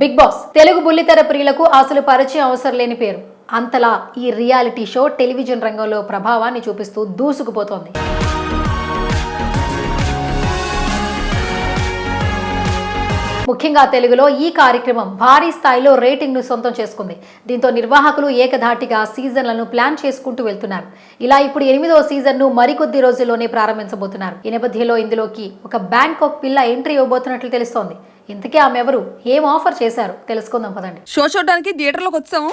Big boss Telugu బుల్లితెర ప్రియులకు అసలు పరిచయం అవసరం లేని పేరు. అంతలా ఈ రియాలిటీ షో టెలివిజన్ రంగంలో ప్రభావాన్ని చూపిస్తూ దూసుకుపోతోంది. ముఖ్యంగా తెలుగులో ఈ కార్యక్రమం భారీ స్థాయిలో రేటింగ్ను సొంతం చేసుకుంది. దీంతో నిర్వాహకులు ఏకధాటిగా సీజన్లను ప్లాన్ చేసుకుంటూ వెళ్తున్నారు. ఇలా ఇప్పుడు 8వ సీజన్ను మరికొద్ది రోజుల్లోనే ప్రారంభించబోతున్నారు. ఈ నేపథ్యంలో ఇందులోకి ఒక బ్యాంకాక్ పిల్ల ఎంట్రీ ఇవ్వబోతున్నట్లు తెలుస్తోంది. ఇంతకీ ఆమె ఎవరు, ఏం ఆఫర్ చేశారు తెలుసుకుందాం పదండి. షో చూడడానికి థియేటర్లోకి వచ్చాము.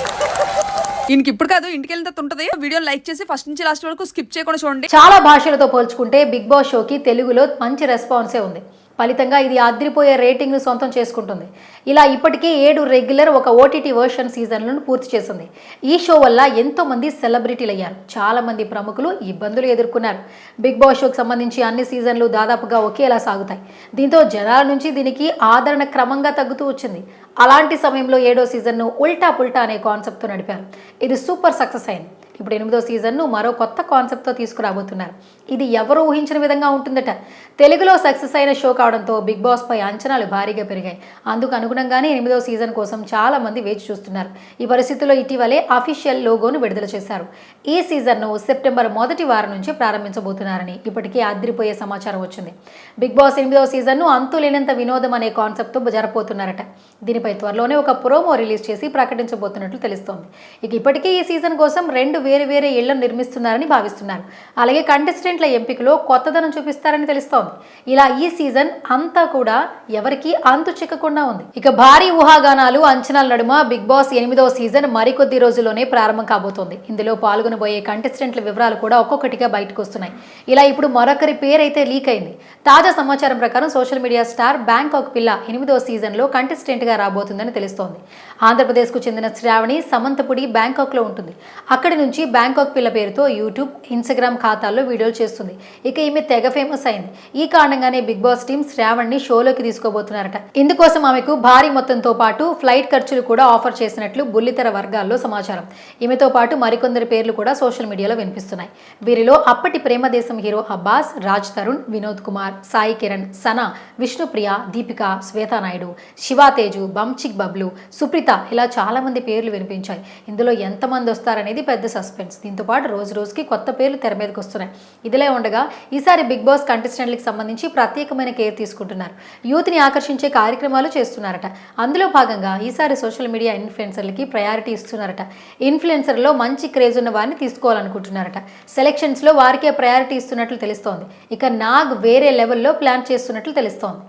ఇంక ఇప్పుడు కాదు, ఇంటికి వెళ్తే ఉంటుంది. వీడియో లైక్ చేసి ఫస్ట్ నుంచి లాస్ట్ వరకు స్కిప్ చేయకుండా చూడండి. చాలా భాషలతో పోల్చుకుంటే బిగ్ బాస్ షోకి తెలుగులో మంచి రెస్పాన్సే ఉంది. ఫలితంగా ఇది అదిరిపోయే రేటింగ్ను సొంతం చేసుకుంటుంది. ఇలా ఇప్పటికే 7 రెగ్యులర్, ఒక ఓటీటీ వర్షన్ సీజన్లను పూర్తి చేసింది. ఈ షో వల్ల ఎంతో మంది సెలబ్రిటీలు అయ్యారు. చాలా మంది ప్రముఖులు ఇబ్బందులు ఎదుర్కొన్నారు. బిగ్ బాస్ షోకి సంబంధించి అన్ని సీజన్లు దాదాపుగా ఒకేలా సాగుతాయి. దీంతో జనాల నుంచి దీనికి ఆదరణ క్రమంగా తగ్గుతూ వచ్చింది. అలాంటి సమయంలో 7వ సీజన్ను ఉల్టా పుల్టా అనే కాన్సెప్ట్తో నడిపారు. ఇది సూపర్ సక్సెస్ అయింది. ఇప్పుడు 8వ సీజన్ను మరో కొత్త కాన్సెప్ట్తో తీసుకురాబోతున్నారు. ఇది ఎవరూ ఊహించిన విధంగా ఉంటుందట. తెలుగులో సక్సెస్ అయిన షో కావడంతో బిగ్ బాస్ పై అంచనాలు భారీగా పెరిగాయి. అందుకు అనుగుణంగానే 8వ సీజన్ కోసం చాలా మంది వేచి చూస్తున్నారు. ఈ పరిస్థితుల్లో ఇటీవలే అఫీషియల్ లోగోను విడుదల చేశారు. ఈ సీజన్ను సెప్టెంబర్ మొదటి వారం నుంచి ప్రారంభించబోతున్నారని ఇప్పటికే అదిరిపోయే సమాచారం వచ్చింది. బిగ్ బాస్ 8వ సీజన్ను అంతులేనంత వినోదం అనే కాన్సెప్ట్తో జరపోతున్నారట. దీనిపై త్వరలోనే ఒక ప్రోమో రిలీజ్ చేసి ప్రకటించబోతున్నట్లు తెలుస్తోంది. ఇక ఇప్పటికే ఈ సీజన్ కోసం 2 వేరే ఇళ్లను నిర్మిస్తున్నారని భావిస్తున్నారు. అలాగే కంటెస్టెంట్ల ఎంపికలో కొత్తదనం చూపిస్తారని తెలుస్తోంది. ఇలా ఈ సీజన్ అంతా కూడా ఎవరికి అంతు చిక్కకుండా ఉంది. ఇక భారీ ఊహాగానాలు, అంచనాల నడుమ బిగ్ బాస్ 8వ సీజన్ మరికొద్ది రోజుల్లోనే ప్రారంభం కాబోతోంది. ఇందులో పాల్గొనబోయే కంటెస్టెంట్ల వివరాలు కూడా ఒక్కొక్కటిగా బయటకు వస్తున్నాయి. ఇలా ఇప్పుడు మరొకరి పేరైతే లీక్ అయింది. తాజా సమాచారం ప్రకారం సోషల్ మీడియా స్టార్ బ్యాంకాక్ పిల్ల 8వ సీజన్లో కంటెస్టెంట్గా రాబోతుందని తెలుస్తోంది. ఆంధ్రప్రదేశ్కు చెందిన శ్రావణి సమంతపుడి బ్యాంకాక్లో ఉంటుంది. అక్కడి నుంచి బ్యాంకాక్ పిల్ల పేరుతో యూట్యూబ్, ఇన్స్టాగ్రామ్ ఖాతాల్లో వీడియోలు చేస్తుంది. ఇక ఈమె తెగ ఫేమస్ అయింది. ఈ కారణంగానే బిగ్ బాస్ టీం శ్రావణ్ని షోలోకి తీసుకోబోతున్నారట. ఇందుకోసం ఆమెకు భారీ మొత్తంతో పాటు ఫ్లైట్ ఖర్చులు కూడా ఆఫర్ చేసినట్లు బుల్లితెర వర్గాల్లో సమాచారం. ఈమెతో పాటు మరికొందరి పేర్లు కూడా సోషల్ మీడియాలో వినిపిస్తున్నాయి. వీరిలో అప్పటి ప్రేమదేశం హీరో అబ్బాస్, రాజ్ తరుణ్, వినోద్ కుమార్, సాయి కిరణ్, సనా, విష్ణుప్రియ, దీపిక, శ్వేతానాయుడు, శివాతేజు, బంచిక్ బబ్లు, సుప్రీత ఇలా చాలా మంది పేర్లు వినిపించాయి. ఇందులో ఎంతమంది వస్తారనేది పెద్ద సస్పెన్స్. దీంతో పాటు రోజు రోజుకి కొత్త పేర్లు తెర మీదకి వస్తున్నాయి. ఇదిలే ఉండగా ఈసారి బిగ్ బాస్ కంటెస్టెంట్లకు సంబంధించి ప్రత్యేకమైన కేర్ తీసుకుంటున్నారు. యూత్ని ఆకర్షించే కార్యక్రమాలు చేస్తున్నారట. అందులో భాగంగా ఈసారి సోషల్ మీడియా ఇన్ఫ్లుయెన్సర్లకి ప్రయారిటీ ఇస్తున్నారట. ఇన్ఫ్లుయెన్సర్లో మంచి క్రేజ్ ఉన్న వారిని తీసుకోవాలనుకుంటున్నారట. సెలెక్షన్స్లో వారికే ప్రయారిటీ ఇస్తున్నట్లు తెలుస్తోంది. ఇక నాగ్ వేరే లెవెల్లో ప్లాన్ చేస్తున్నట్లు తెలుస్తోంది.